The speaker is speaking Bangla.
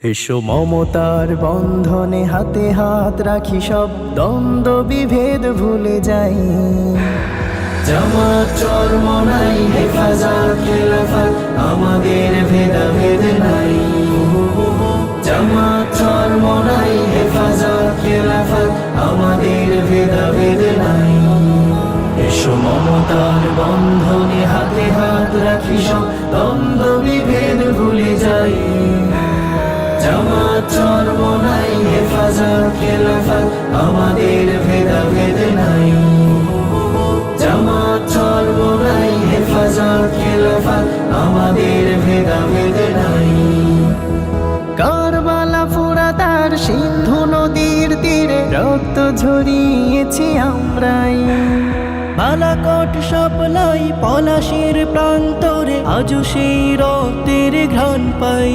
এসো মমতার বন্ধনে হাতে হাত রাখি, সব দ্বন্দ্ব বিভেদ ভুলে যাই। জামাত চরমনাই হেফাজত খেলাফত আমাদের ভেদাভেদ নাই। জামাত চরমনাই হেফাজত খেলাফত আমাদের ভেদাভেদ নাই। এসো মমতার বন্ধনে হাতে হাত রাখি, সব দ্বন্দ্ব বিভেদ ভুলে যাই। জামাত চরমনাই হেফাজত খেলাফত আমাদের ভেদাভেদ নাই। জামাত চরমনাই হেফাজত খেলাফত আমাদের ভেদাভেদ নাই। কারবালা ফুরাত আর সিন্ধু নদীর তীরে রক্ত ঝরিয়েছি আমরাই। বালাকোট স্বপ্নাই পলাশির প্রান্তরে আজও সেই রক্তের ঘ্রাণ পাই।